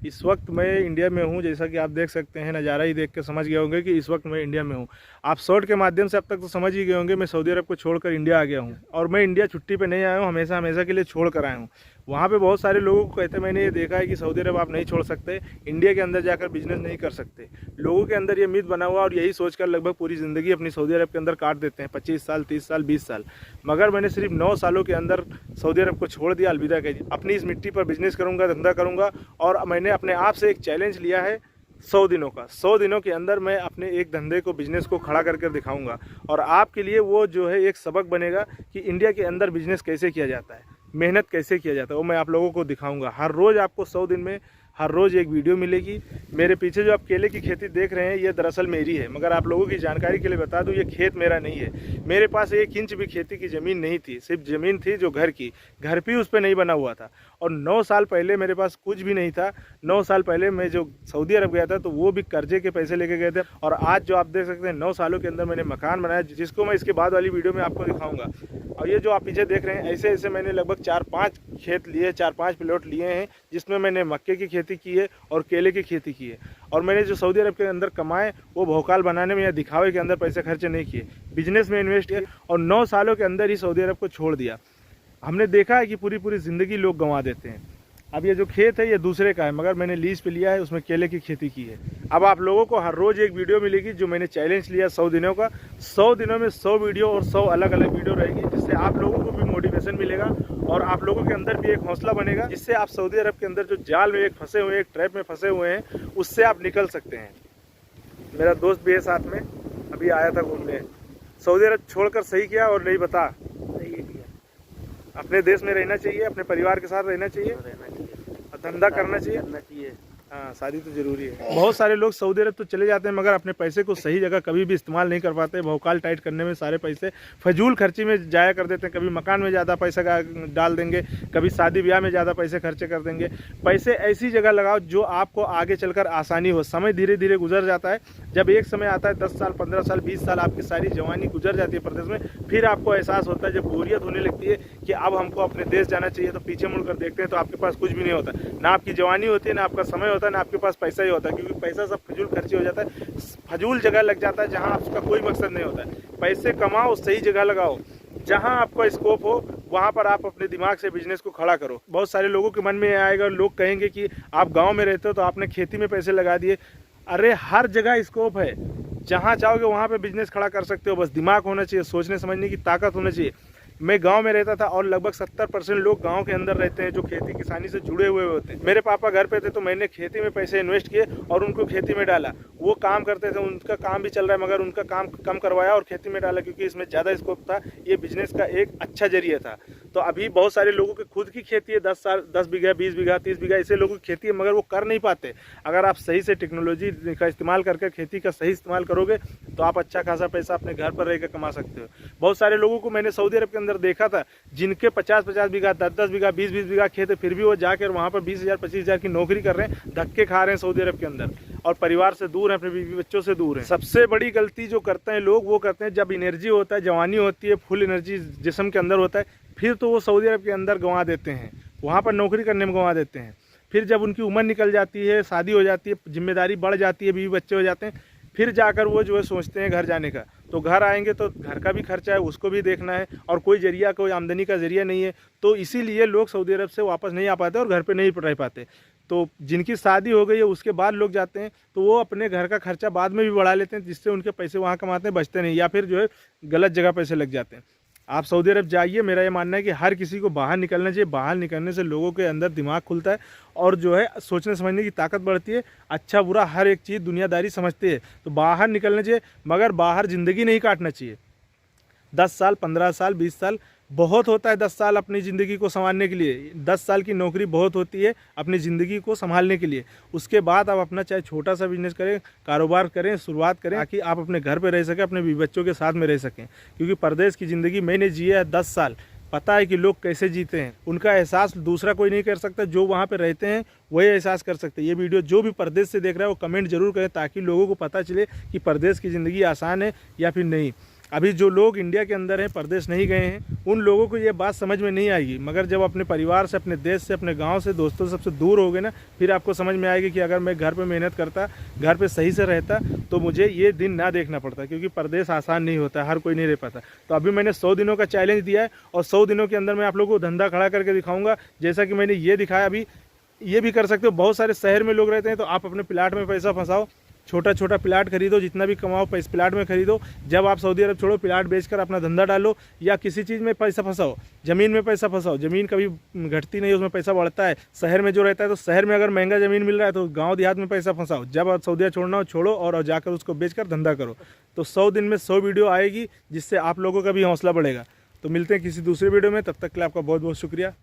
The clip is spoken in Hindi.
इस वक्त मैं इंडिया में हूँ। जैसा कि आप देख सकते हैं, नज़ारा ही देख के समझ गए होंगे कि इस वक्त मैं इंडिया में हूँ। आप शॉर्ट के माध्यम से अब तक तो समझ ही गए होंगे मैं सऊदी अरब को छोड़कर इंडिया आ गया हूँ। और मैं इंडिया छुट्टी पे नहीं आया हूँ, हमेशा हमेशा के लिए छोड़ कर आया हूँ। वहाँ पे बहुत सारे लोगों को कहते, मैंने ये देखा है कि सऊदी अरब आप नहीं छोड़ सकते, इंडिया के अंदर जाकर बिजनेस नहीं कर सकते। लोगों के अंदर ये मिथ बना हुआ और यही सोचकर लगभग पूरी ज़िंदगी अपनी सऊदी अरब के अंदर काट देते हैं, 25 साल, 30 साल, 20 साल। मगर मैंने सिर्फ 9 सालों के अंदर सऊदी अरब को छोड़ दिया, अलविदा कह दिया। अपनी इस मिट्टी पर बिजनेस करूँगा, धंधा करूँगा। और मैंने अपने आप से एक चैलेंज लिया है 100 दिनों का। 100 दिनों के अंदर मैं अपने एक धंधे को, बिजनेस को खड़ा करके दिखाऊंगा। और आपके लिए वो जो है एक सबक बनेगा कि इंडिया के अंदर बिजनेस कैसे किया जाता है, मेहनत कैसे किया जाता है, वो मैं आप लोगों को दिखाऊंगा। हर रोज़ आपको 100 दिन में हर रोज़ एक वीडियो मिलेगी। मेरे पीछे जो आप केले की खेती देख रहे हैं, ये दरअसल मेरी है। मगर आप लोगों की जानकारी के लिए बता दूं, ये खेत मेरा नहीं है। मेरे पास 1 इंच भी खेती की ज़मीन नहीं थी, सिर्फ ज़मीन थी जो घर की। घर भी उस पर नहीं बना हुआ था। और 9 साल पहले मेरे पास कुछ भी नहीं था। 9 साल पहले मैं जो सऊदी अरब गया था, तो वो भी कर्जे के पैसे लेके गए थे। और आज जो आप देख सकते हैं, 9 सालों के अंदर मैंने मकान बनाया, जिसको मैं इसके बाद वाली वीडियो में आपको दिखाऊंगा। और ये जो आप पीछे देख रहे हैं, ऐसे ऐसे मैंने लगभग 4-5 खेत लिए, 4-5 प्लॉट लिए हैं, जिसमें मैंने मक्के की खेती की है और केले की खेती की है। और मैंने जो सऊदी अरब के अंदर कमाए, वो भोकाल बनाने में या दिखावे के अंदर पैसे खर्चे नहीं किए, बिजनेस में इन्वेस्ट किया। और 9 सालों के अंदर ही सऊदी अरब को छोड़ दिया। हमने देखा है कि पूरी पूरी ज़िंदगी लोग गंवा देते हैं। अब ये जो खेत है, ये दूसरे का है, मगर मैंने लीज पे लिया है, उसमें केले की खेती की है। अब आप लोगों को हर रोज़ एक वीडियो मिलेगी, जो मैंने चैलेंज लिया 100 दिनों का। 100 दिनों में 100 वीडियो और 100 अलग अलग वीडियो रहेगी, जिससे आप लोगों को भी मोटिवेशन मिलेगा और आप लोगों के अंदर भी एक हौसला बनेगा, जिससे आप सऊदी अरब के अंदर जो जाल में एक फंसे हुए, एक ट्रैप में फंसे हुए हैं, उससे आप निकल सकते हैं। मेरा दोस्त भी है साथ में, अभी आया था घूमने। सऊदी अरब छोड़कर सही किया और नहीं बता? सही है किया। अपने देश में रहना चाहिए, अपने परिवार के साथ रहना चाहिए, धंधा करना चाहिए। हाँ, शादी तो जरूरी है। बहुत सारे लोग सऊदी अरब तो चले जाते हैं, मगर अपने पैसे को सही जगह कभी भी इस्तेमाल नहीं कर पाते। भौकाल टाइट करने में सारे पैसे फजूल खर्ची में जाया कर देते हैं। कभी मकान में ज़्यादा पैसा डाल देंगे, कभी शादी ब्याह में ज़्यादा पैसे खर्चे कर देंगे। पैसे ऐसी जगह लगाओ जो आपको आगे चलकर आसानी हो। समय धीरे धीरे गुजर जाता है। जब एक समय आता है 10 साल, 15 साल, 20 साल, आपकी सारी जवानी गुजर जाती है प्रदेश में, फिर आपको एहसास होता है, जब बोरियत होने लगती है कि अब हमको अपने देश जाना चाहिए, तो पीछे मुड़कर देखते हैं तो आपके पास कुछ भी नहीं होता। ना आपकी जवानी होती है, ना आपका समय होता है, ना आपके पास पैसा ही होता है। क्योंकि पैसा सब फजूल खर्ची हो जाता है, फजूल जगह लग जाता है जहां आपका कोई मकसद नहीं होता है। पैसे कमाओ, सही जगह लगाओ, जहां आपका स्कोप हो वहां पर आप अपने दिमाग से बिजनेस को खड़ा करो। बहुत सारे लोगों के मन में आएगा, लोग कहेंगे कि आप गांव में रहते हो तो आपने खेती में पैसे लगा दिए। अरे हर जगह स्कोप है, जहां चाहोगे वहां पे बिजनेस खड़ा कर सकते हो। बस दिमाग होना चाहिए, सोचने समझने की ताकत होना चाहिए। मैं गांव में रहता था और लगभग 70% लोग गांव के अंदर रहते हैं, जो खेती किसानी से जुड़े हुए होते हैं। मेरे पापा घर पे थे तो मैंने खेती में पैसे इन्वेस्ट किए और उनको खेती में डाला। वो काम करते थे, उनका काम भी चल रहा है, मगर उनका काम कम करवाया और खेती में डाला, क्योंकि इसमें ज़्यादा स्कोप था। ये बिजनेस का एक अच्छा जरिया था। तो अभी बहुत सारे लोगों की खुद की खेती है, 10 बीघा, 20 बीघा, 30 बीघा, ऐसे लोगों की खेती है, मगर वो कर नहीं पाते। अगर आप सही से टेक्नोलॉजी का इस्तेमाल करके खेती का सही इस्तेमाल करोगे तो आप अच्छा खासा पैसा अपने घर पर रहकर कमा सकते हो। बहुत सारे लोगों को मैंने सऊदी अरब के अंदर देखा था, जिनके 50-50 बीघा, 10-10 बीघा, 20-20 बीघा खेत है, फिर भी वो जाकर वहाँ पर 20,000, 25,000 की नौकरी कर रहे हैं, धक्के खा रहे हैं सऊदी अरब के अंदर, और परिवार से दूर हैं, अपने बीवी बच्चों से दूर हैं। सबसे बड़ी गलती जो करते हैं लोग, वो करते हैं जब एनर्जी होता है, जवानी होती है, फुल एनर्जी जिस्म के अंदर होता है, फिर तो वो सऊदी अरब के अंदर गंवा देते हैं, वहाँ पर नौकरी करने में गंवा देते हैं। फिर जब उनकी उम्र निकल जाती है, शादी हो जाती है, जिम्मेदारी बढ़ जाती है, बीवी बच्चे हो जाते हैं, फिर जाकर वो जो है सोचते हैं घर जाने का। तो घर आएंगे तो घर का भी खर्चा है, उसको भी देखना है, और कोई जरिया, कोई आमदनी का जरिया नहीं है। तो इसीलिए लोग सऊदी अरब से वापस नहीं आ पाते और घर पे नहीं रह पाते। तो जिनकी शादी हो गई है उसके बाद लोग जाते हैं, तो वो अपने घर का खर्चा बाद में भी बढ़ा लेते हैं, जिससे उनके पैसे वहाँ कमाते हैं, बचते नहीं, या फिर जो है गलत जगह पैसे लग जाते हैं। आप सऊदी अरब जाइए, मेरा ये मानना है कि हर किसी को बाहर निकलना चाहिए। बाहर निकलने से लोगों के अंदर दिमाग खुलता है और जो है सोचने समझने की ताकत बढ़ती है। अच्छा बुरा हर एक चीज़ दुनियादारी समझते हैं, तो बाहर निकलना चाहिए। मगर बाहर ज़िंदगी नहीं काटना चाहिए। 10 साल, 15 साल, 20 साल बहुत होता है। 10 साल अपनी ज़िंदगी को संभालने के लिए, 10 साल की नौकरी बहुत होती है अपनी ज़िंदगी को संभालने के लिए। उसके बाद आप अपना चाहे छोटा सा बिजनेस करें, कारोबार करें, शुरुआत करें, ताकि आप अपने घर पे रह सकें, अपने बीवी बच्चों के साथ में रह सकें। क्योंकि परदेश की ज़िंदगी मैंने जी है 10 साल, पता है कि लोग कैसे जीते हैं। उनका एहसास दूसरा कोई नहीं कर सकता, जो वहाँ पे रहते हैं वही एहसास कर सकते हैं। ये वीडियो जो भी परदेश से देख रहा है वो कमेंट जरूर करें, ताकि लोगों को पता चले कि परदेश की ज़िंदगी आसान है या फिर नहीं। अभी जो लोग इंडिया के अंदर हैं, परदेश नहीं गए हैं, उन लोगों को ये बात समझ में नहीं आएगी, मगर जब अपने परिवार से, अपने देश से, अपने गांव से, दोस्तों से सबसे दूर हो गए ना, फिर आपको समझ में आएगी कि अगर मैं घर पे मेहनत करता, घर पे सही से रहता, तो मुझे ये दिन ना देखना पड़ता, क्योंकि परदेश आसान नहीं होता, हर कोई नहीं रह पाता। तो अभी मैंने 100 दिनों का चैलेंज दिया है और 100 दिनों के अंदर मैं आप लोगों को धंधा खड़ा करके दिखाऊंगा। जैसा कि मैंने ये दिखाया, अभी ये भी कर सकते हो। बहुत सारे शहर में लोग रहते हैं, तो आप अपने प्लाट में पैसा फंसाओ, छोटा छोटा प्लाट खरीदो, जितना भी कमाओ पैसे प्लाट में खरीदो। जब आप सऊदी अरब छोड़ो, प्लाट बेचकर अपना धंधा डालो, या किसी चीज़ में पैसा फंसाओ, ज़मीन में पैसा फंसाओ। ज़मीन कभी घटती नहीं, उसमें पैसा बढ़ता है। शहर में जो रहता है, तो शहर में अगर महंगा ज़मीन मिल रहा है, तो गांव देहात में पैसा फंसाओ। जब आप सऊदीया छोड़ना हो, छोड़ो और जाकर उसको बेचकर धंधा करो। तो 100 दिन में 100 वीडियो आएगी, जिससे आप लोगों का भी हौसला बढ़ेगा। तो मिलते हैं किसी दूसरे वीडियो में, तब तक के लिए आपका बहुत बहुत शुक्रिया।